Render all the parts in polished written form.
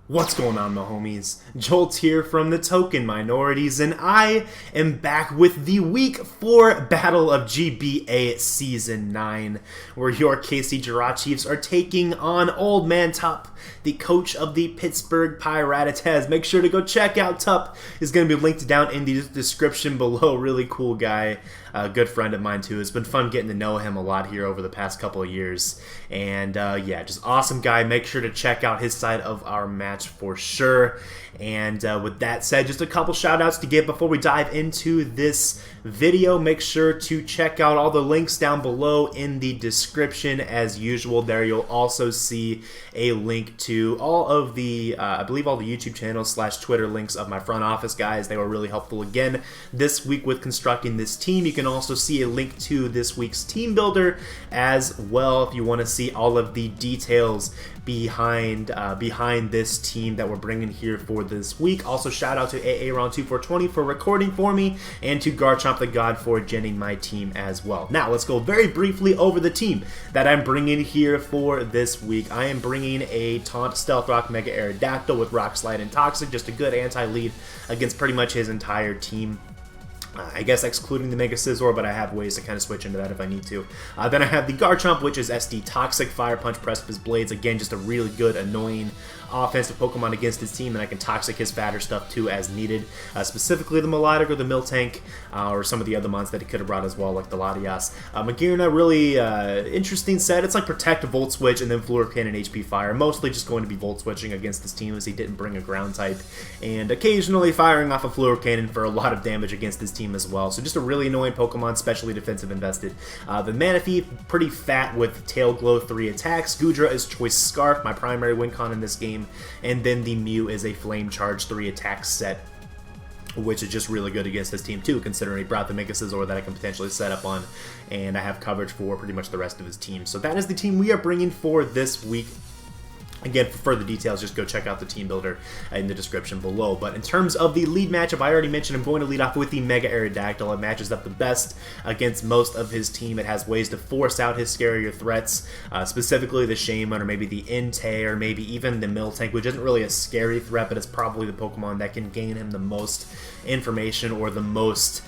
What's going on, my homies? Jolt here from TheTokenMinorities, and I am back with the Week 4 Battle of GBA Season 9, where your KC Jirachiefs are taking on Old Man Tup, the coach of the Pittsburgh Pirattatas. Make sure to go check out Tup. It's going to be linked down in the description below. Really cool guy. A good friend of mine, too. It's been fun getting to know him a lot here over the past couple of years. And, yeah, just awesome guy. Make sure to check out his side of our match for sure. And with that said, just a couple shout outs to give before we dive into this video. Make sure to check out all the links down below in the description. As usual, there you'll also see a link to all of the, I believe all the YouTube channels / Twitter links of my front office guys. They were really helpful again this week with constructing this team. You can also see a link to this week's team builder as well if you want to see all of the details behind this team that we're bringing here for this week. Also, shout out to AARon2420 for recording for me, and to Garchomp the God for genning my team as well. Now, let's go very briefly over the team that I'm bringing here for this week. I am bringing a Taunt Stealth Rock Mega Aerodactyl with Rock Slide and Toxic, just a good anti-lead against pretty much his entire team. I guess excluding the Mega Scizor, but I have ways to kind of switch into that if I need to. Then I have the Garchomp, which is SD Toxic, Fire Punch, Precipice Blades. Again, just a really good, annoying offensive Pokemon against his team, and I can Toxic his fatter stuff too as needed. Specifically the Melodic or the Miltank, or some of the other mons that he could have brought as well, like the Latias. Magearna, really interesting set. It's like Protect, Volt Switch, and then Fluorocane and HP Fire. Mostly just going to be Volt Switching against this team as he didn't bring a Ground type, and occasionally firing off a Fluorocane for a lot of damage against his team as well. So just a really annoying Pokemon, especially defensive invested. The Manaphy, pretty fat with Tail Glow 3 attacks. Goodra is Choice Scarf, my primary win con in this game. And then the Mew is a Flame Charge 3 attack set, which is just really good against this team too, considering he brought the Mega Scizor that I can potentially set up on, and I have coverage for pretty much the rest of his team. So that is the team we are bringing for this week. Again, for further details, just go check out the team builder in the description below. But in terms of the lead matchup, I already mentioned I'm going to lead off with the Mega Aerodactyl. It matches up the best against most of his team. It has ways to force out his scarier threats, specifically the Shaman, or maybe the Entei, or maybe even the Miltank, which isn't really a scary threat, but it's probably the Pokemon that can gain him the most information or the most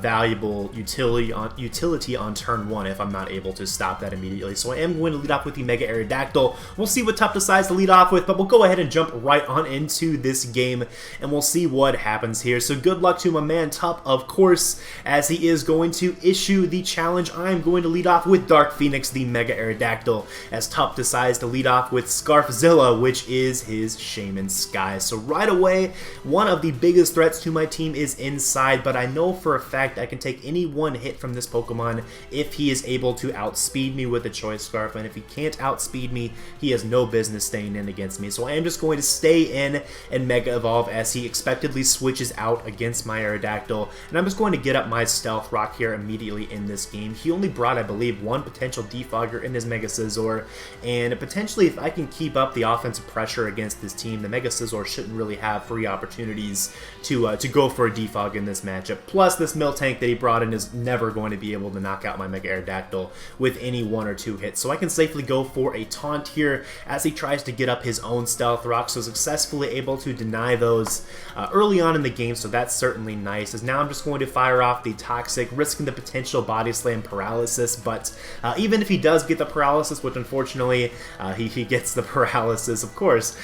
valuable utility on turn 1 if I'm not able to stop that immediately. So I am going to lead off with the Mega Aerodactyl. We'll see what Tup decides to lead off with, but we'll go ahead and jump right on into this game, and we'll see what happens here. So good luck to my man Tup, of course, as he is going to issue the challenge. I'm going to lead off with Dark Phoenix, the Mega Aerodactyl, as Tup decides to lead off with Scarfzilla, which is his Shaman Sky. So right away, one of the biggest threats to my team is inside, but I know for a fact I can take any one hit from this Pokemon if he is able to outspeed me with a Choice Scarf, and if he can't outspeed me, he has no business staying in against me. So I am just going to stay in and Mega Evolve as he expectedly switches out against my Aerodactyl, and I'm just going to get up my Stealth Rock here immediately in this game. He only brought, I believe, one potential Defogger in his Mega Scizor, and potentially if I can keep up the offensive pressure against this team, the Mega Scizor shouldn't really have free opportunities to go for a Defog in this matchup. Plus, this Miltank that he brought in is never going to be able to knock out my Mega Aerodactyl with any 1 or 2 hits. So I can safely go for a Taunt here as he tries to get up his own Stealth Rock, so successfully able to deny those early on in the game, so that's certainly nice. As now I'm just going to fire off the Toxic, risking the potential Body Slam Paralysis, but even if he does get the Paralysis, which unfortunately he gets the Paralysis, of course,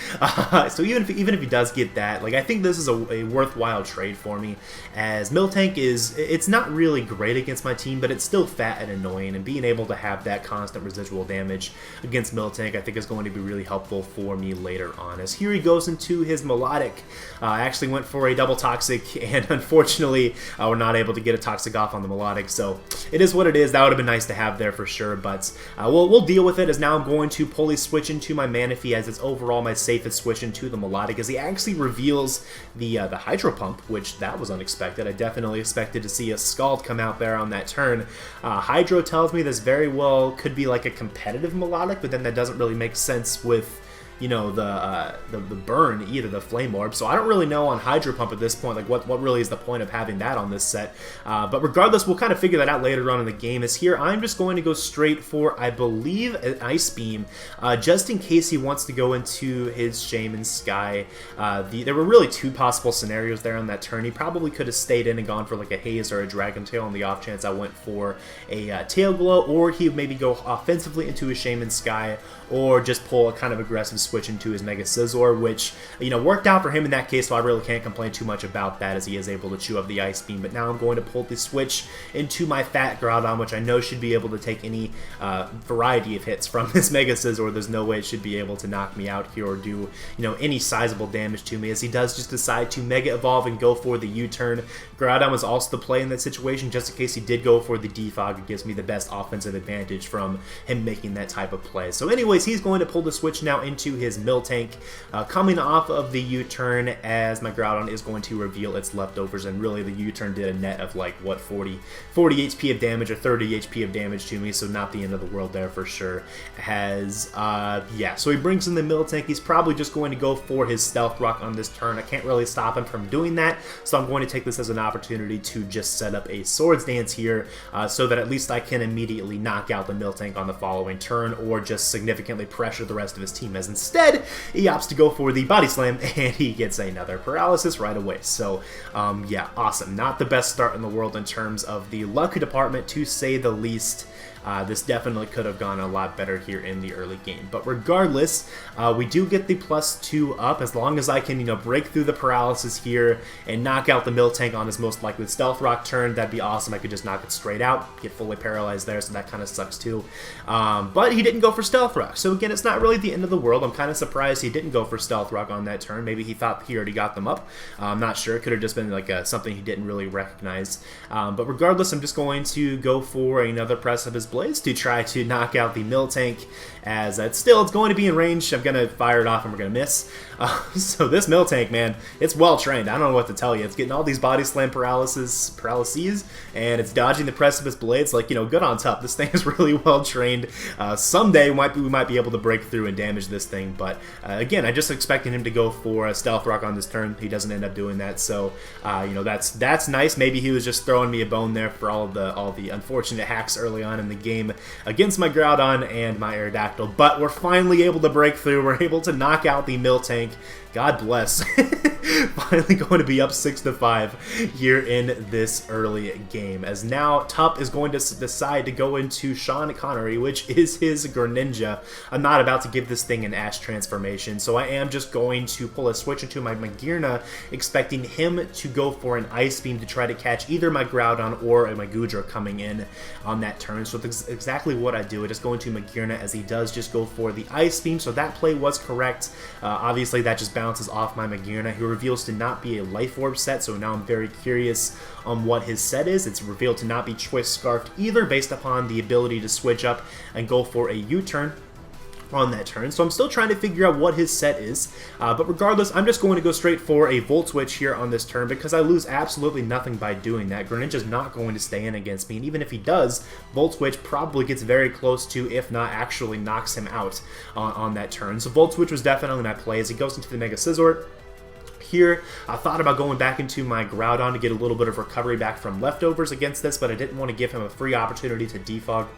so even if he does get that, like, I think this is a worthwhile trade for me, as Miltank it's not really great against my team, but it's still fat and annoying, and being able to have that constant residual damage against Miltank I think is going to be really helpful for me later on. As here he goes into his Melodic. I actually went for a double Toxic, and unfortunately we're not able to get a Toxic off on the Melodic, so it is what it is. That would have been nice to have there for sure, but we'll deal with it, as now I'm going to fully switch into my Manaphy, as it's overall my safest switch into the Melodic, as he actually reveals the Hydro Pump, which that was unexpected. I definitely expected to see a Scald come out there on that turn. Hydro tells me this very well could be like a competitive Melodic, but then that doesn't really make sense with you know, the burn either, the Flame Orb. So I don't really know on Hydro Pump at this point, like what really is the point of having that on this set. But regardless, we'll kind of figure that out later on in the game. As here, I'm just going to go straight for, I believe, an Ice Beam, just in case he wants to go into his Shaman Sky. There were really two possible scenarios there on that turn. He probably could have stayed in and gone for like a Haze or a Dragon Tail on the off chance I went for a Tail Glow, or he would maybe go offensively into his Shaman Sky, or just pull a kind of aggressive switch into his Mega Scizor, which, you know, worked out for him in that case, so I really can't complain too much about that as he is able to chew up the Ice Beam. But now I'm going to pull the switch into my Fat Groudon, which I know should be able to take any variety of hits from this Mega Scizor. There's no way it should be able to knock me out here or do, you know, any sizable damage to me, as he does just decide to Mega Evolve and go for the U-turn. Groudon was also the play in that situation, just in case he did go for the Defog. It gives me the best offensive advantage from him making that type of play. So anyways, he's going to pull the switch now into his Miltank, coming off of the U-turn, as my Groudon is going to reveal its leftovers, and really the U-turn did a net of like, what, 40 HP of damage or 30 HP of damage to me, so not the end of the world there for sure. Yeah, so he brings in the Miltank. He's probably just going to go for his Stealth Rock on this turn. I can't really stop him from doing that, so I'm going to take this as an opportunity to just set up a Swords Dance here, so that at least I can immediately knock out the Miltank on the following turn, or just significantly pressure the rest of his team, as instead he opts to go for the Body Slam and he gets another Paralysis right away. So yeah, awesome. Not the best start in the world in terms of the luck department, to say the least. This definitely could have gone a lot better here in the early game. But regardless, we do get the +2 up, as long as I can, you know, break through the paralysis here and knock out the Miltank on his most likely Stealth Rock turn. That'd be awesome. I could just knock it straight out, get fully paralyzed there, so that kind of sucks too. But he didn't go for Stealth Rock, so again, it's not really the end of the world. I'm kind of surprised he didn't go for Stealth Rock on that turn. Maybe he thought he already got them up. I'm not sure. It could have just been like something he didn't really recognize. But regardless, I'm just going to go for another press of his Blaze to try to knock out the Miltank, as it's going to be in range. I'm going to fire it off and we're going to miss. So this Miltank, man, it's well trained. I don't know what to tell you. It's getting all these Body Slam paralyses, and it's dodging the Precipice Blades. Like, you know, good on top. This thing is really well trained. Someday we might be able to break through and damage this thing, but again, I just expected him to go for a Stealth Rock on this turn. He doesn't end up doing that, so you know, that's nice. Maybe he was just throwing me a bone there for all the unfortunate hacks early on in the game against my Groudon and my Aerodactyl, but we're finally able to break through. We're able to knock out the Miltank. God bless. Finally going to be up 6-5 here in this early game, as now Tup is going to decide to go into Sean Connery, which is his Greninja. I'm not about to give this thing an Ash transformation, so I am just going to pull a switch into my Magearna, expecting him to go for an Ice Beam to try to catch either my Groudon or my Goodra coming in on that turn. So that's exactly what I do. I just go into Magearna, as he does just go for the Ice Beam, so that play was correct. Obviously that just bounces off my Magearna, who reveals to not be a Life Orb set, so now I'm very curious on what his set is. It's revealed to not be Choice Scarfed either, based upon the ability to switch up and go for a U-turn on that turn, so I'm still trying to figure out what his set is, but regardless, I'm just going to go straight for a Volt Switch here on this turn, because I lose absolutely nothing by doing that. Greninja's not going to stay in against me, and even if he does, Volt Switch probably gets very close to, if not actually knocks him out on that turn. So Volt Switch was definitely my play, as he goes into the Mega Scizor. Here, I thought about going back into my Groudon to get a little bit of recovery back from leftovers against this, but I didn't want to give him a free opportunity to defog.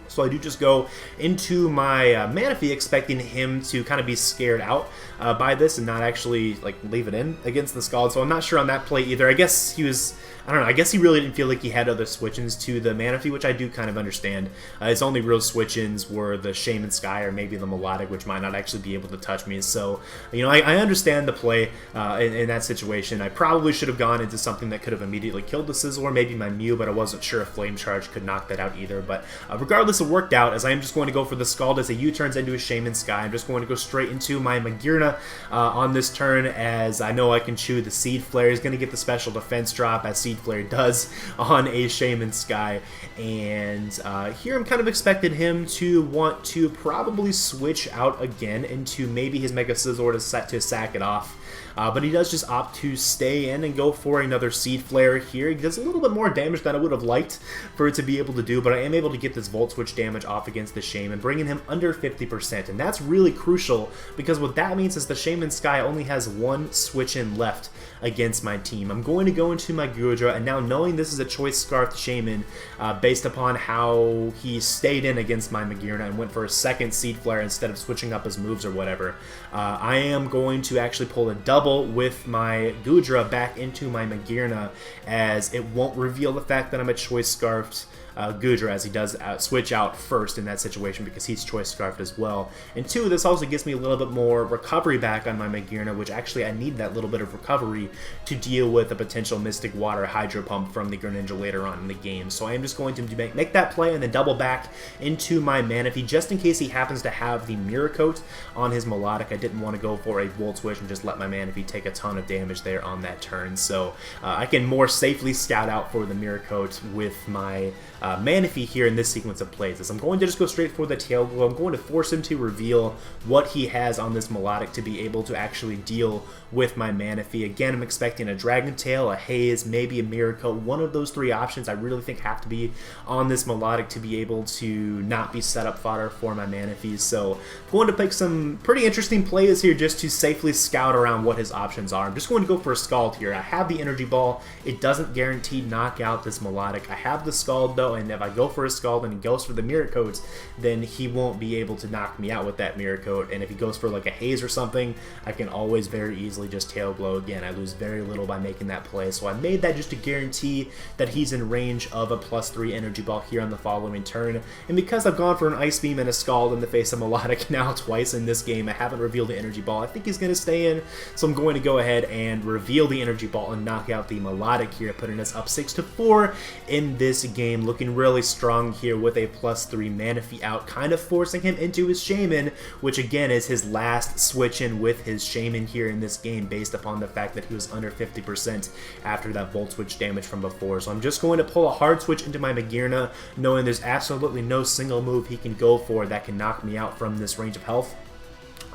So I do just go into my Manaphy, expecting him to kind of be scared out by this and not actually like leave it in against the Scald. So I'm not sure on that play either. I guess he was, I don't know, I guess he really didn't feel like he had other switch-ins to the Manaphy, which I do kind of understand. His only real switch-ins were the Shaman Sky or maybe the Melodic, which might not actually be able to touch me. So, you know, I understand the play in that situation. I probably should have gone into something that could have immediately killed the Scizor, maybe my Mew, but I wasn't sure if Flame Charge could knock that out either. But regardless, it worked out, as I am just going to go for the Scald as a U-turns into a Shaman Sky. I'm just going to go straight into my Magearna on this turn, as I know I can chew the Seed Flare. He's going to get the special defense drop, as Seed Flare does on a Shaman Sky. And here I'm kind of expecting him to want to probably switch out again into maybe his Mega Scizor to sack it off. but he does just opt to stay in and go for another Seed Flare here. He does a little bit more damage than I would have liked for it to be able to do, but I am able to get this Volt Switch damage off against the Shaman, bringing him under 50%, and that's really crucial because what that means is the Shaman Sky only has one switch in left against my team. I'm going to go into my Gudra, and now knowing this is a Choice Scarfed Shaman, based upon how he stayed in against my Magearna and went for a second Seed Flare instead of switching up his moves or whatever, I am going to actually pull a double with my Gudra back into my Magearna, as it won't reveal the fact that I'm a Choice Scarfed Gudra, as he does switch out first in that situation because he's Choice Scarfed as well. And two, this also gives me a little bit more recovery back on my Magearna, which actually I need that little bit of recovery to deal with a potential Mystic Water Hydro Pump from the Greninja later on in the game. So I am just going to make that play and then double back into my Manaphy just in case he happens to have the Mirror Coat on his Melodic. I didn't want to go for a Volt Switch and just let my Manaphy take a ton of damage there on that turn. So I can more safely scout out for the Mirror Coat with my Manaphy here in this sequence of plays. As I'm going to just go straight for the Tail Glow, I'm going to force him to reveal what he has on this Melodic to be able to actually deal with my Manaphy. Again, I'm expecting a Dragon Tail, a Haze, maybe a Mirror Coat. One of those three options I really think have to be on this Melodic to be able to not be set up fodder for my Manaphy. So I'm going to pick some pretty interesting plays here just to safely scout around what his options are. I'm just going to go for a Scald here. I have the Energy Ball. It doesn't guarantee knock out this Melodic. I have the Scald though, and if I go for a Scald and he goes for the Mirror Coats, then he won't be able to knock me out with that Mirror Coat. And if he goes for like a Haze or something, I can always very easily just Tail Glow again. I lose very little by making that play. So I made that just to guarantee that he's in range of a +3 Energy Ball here on the following turn. And because I've gone for an Ice Beam and a Scald in the face of Melodic now twice in this game, I haven't revealed the Energy Ball. I think he's going to stay in, so I'm going to go ahead and reveal the Energy Ball and knock out the Melodic here, putting us up 6-4 in this game. Looking really strong here with a +3 Manaphy out, kind of forcing him into his Shaman, which again is his last switch in with his Shaman here in this game based upon the fact that he was under 50% after that Volt Switch damage from before. So I'm just going to pull a hard switch into my Magearna, knowing there's absolutely no single move he can go for that can knock me out from this range of health.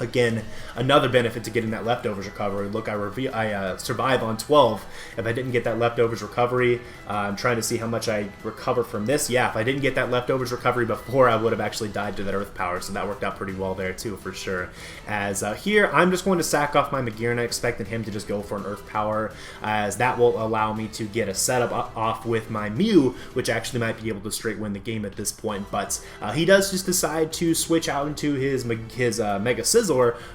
Again, another benefit to getting that leftovers recovery. Look, I survive on 12 if I didn't get that leftovers recovery. I'm trying to see how much I recover from this. Yeah, if I didn't get that leftovers recovery before, I would have actually died to that Earth Power, so that worked out pretty well there too, for sure. As here, I'm just going to sack off my Magearna, expecting him to just go for an Earth Power, as that will allow me to get a setup off with my Mew, which actually might be able to straight win the game at this point. But he does just decide to switch out into his Mega Sizzle,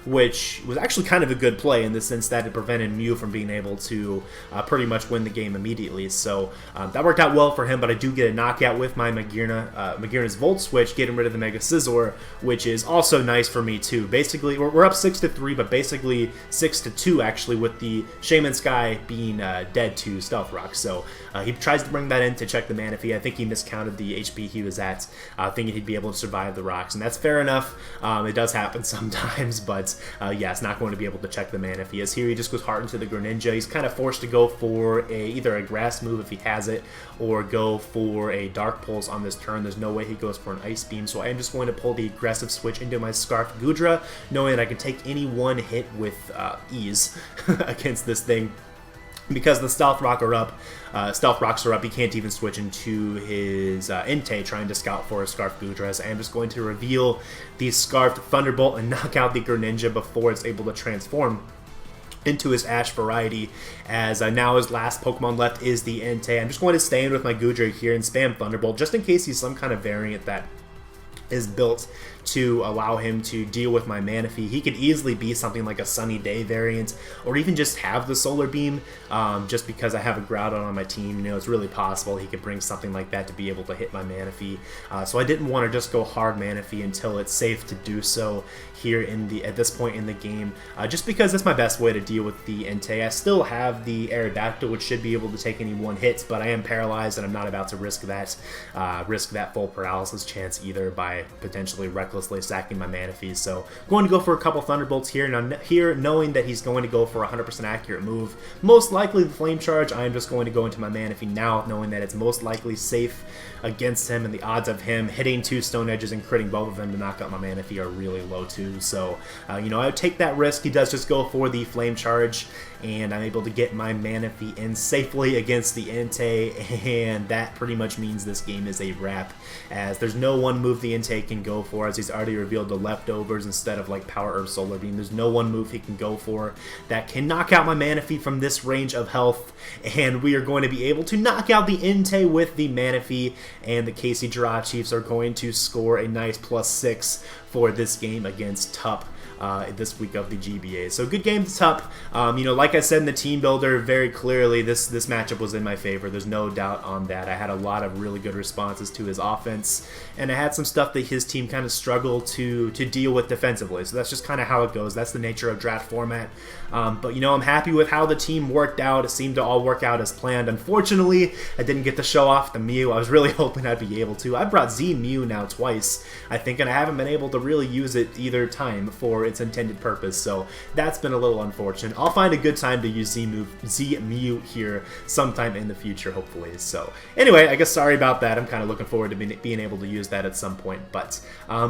which was actually kind of a good play in the sense that it prevented Mew from being able to pretty much win the game immediately. So that worked out well for him, but I do get a knockout with my Magearna's Volt Switch, getting rid of the Mega Scizor, which is also nice for me too. Basically, we're up 6-3, but basically 6-2 actually, with the Shaman Sky being dead to Stealth Rock. So he tries to bring that in to check the Manaphy. I think he miscounted the HP he was at, thinking he'd be able to survive the rocks, and that's fair enough. It does happen sometimes. But yeah, it's not going to be able to check the Manaphy. As here he just goes hard into the Greninja. He's kind of forced to go for either a Grass move if he has it, or go for a Dark Pulse on this turn. There's no way he goes for an Ice Beam, so I am just going to pull the aggressive switch into my Scarfed Gudra, knowing that I can take any one hit with ease against this thing. Because the Stealth Rocks are up, he can't even switch into his Entei, trying to scout for a Scarfed Gudra. So I am just going to reveal the Scarfed Thunderbolt and knock out the Greninja before it's able to transform into his Ash variety, as now his last Pokemon left is the Entei. I'm just going to stay in with my Gudra here and spam Thunderbolt, just in case he's some kind of variant that is built to allow him to deal with my Manaphy. He could easily be something like a Sunny Day variant, or even just have the Solar Beam, just because I have a Groudon on my team. You know, it's really possible he could bring something like that to be able to hit my Manaphy. So I didn't want to just go hard Manaphy until it's safe to do so here at this point in the game, just because that's my best way to deal with the Entei. I still have the Aerodactyl, which should be able to take any one hit, but I am paralyzed and I'm not about to risk that full paralysis chance either by by potentially recklessly sacking my Mana Feast. So going to go for a couple Thunderbolts here. Now here, knowing that he's going to go for a 100% accurate move, most likely the Flame Charge, I am just going to go into my Mana Feast now, knowing that it's most likely safe against him, and the odds of him hitting 2 Stone Edges and critting both of them to knock out my Mana Feast are really low too. So, you know, I would take that risk. He does just go for the Flame Charge, and I'm able to get my Mana Feast in safely against the Entei, and that pretty much means this game is a wrap, as there's no one move the Entei can go for, as he's already revealed the leftovers instead of like Power Earth Solar Beam. There's no one move he can go for that can knock out my Mana Feast from this range of health, and we are going to be able to knock out the Entei with the Mana Feast, and the KC Jirachiefs are going to score a nice +6 for this game against Tup. This week of the GBA. So good game to Tup. You know, like I said in the team builder, very clearly this matchup was in my favor. There's no doubt on that. I had a lot of really good responses to his offense, and I had some stuff that his team kind of struggled to deal with defensively. So that's just kind of how it goes. That's the nature of draft format. But you know, I'm happy with how the team worked out. It seemed to all work out as planned. Unfortunately, I didn't get to show off the Mew. I was really hoping I'd be able to. I brought Z Mew now twice, I think, and I haven't been able to really use it either time for its intended purpose, so that's been a little unfortunate. I'll find a good time to use Z Mew here sometime in the future, hopefully. So anyway, I guess sorry about that. I'm kind of looking forward to being able to use that at some point. But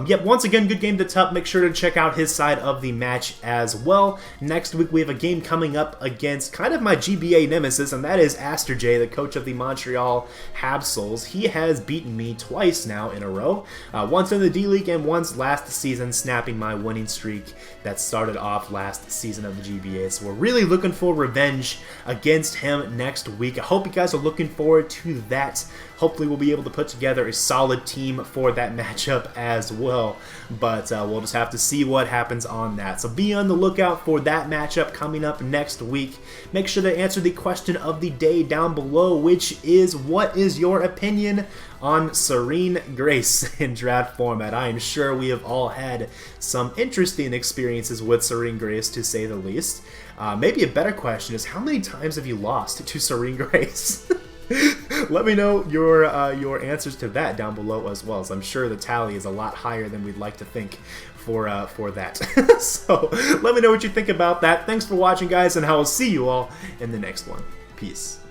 yep, once again, good game to Tup. Make sure to check out his side of the match as well. Next week we have a game coming up against kind of my GBA nemesis, and that is Aster J, the coach of the Montreal Habsols. He has beaten me twice now in a row, once in the D-League and once last season, snapping my winning streak that started off last season of the GBA. So we're really looking for revenge against him next week. I hope you guys are looking forward to that. Hopefully we'll be able to put together a solid team for that matchup as well. But we'll just have to see what happens on that. So be on the lookout for that matchup coming up next week. Make sure to answer the question of the day down below, which is, what is your opinion on Serene Grace in draft format? I am sure we have all had some interesting experiences with Serene Grace, to say the least. Maybe a better question is, how many times have you lost to Serene Grace? Let me know your answers to that down below as well, so I'm sure the tally is a lot higher than we'd like to think for that. So let me know what you think about that. Thanks for watching, guys, and I will see you all in the next one. Peace.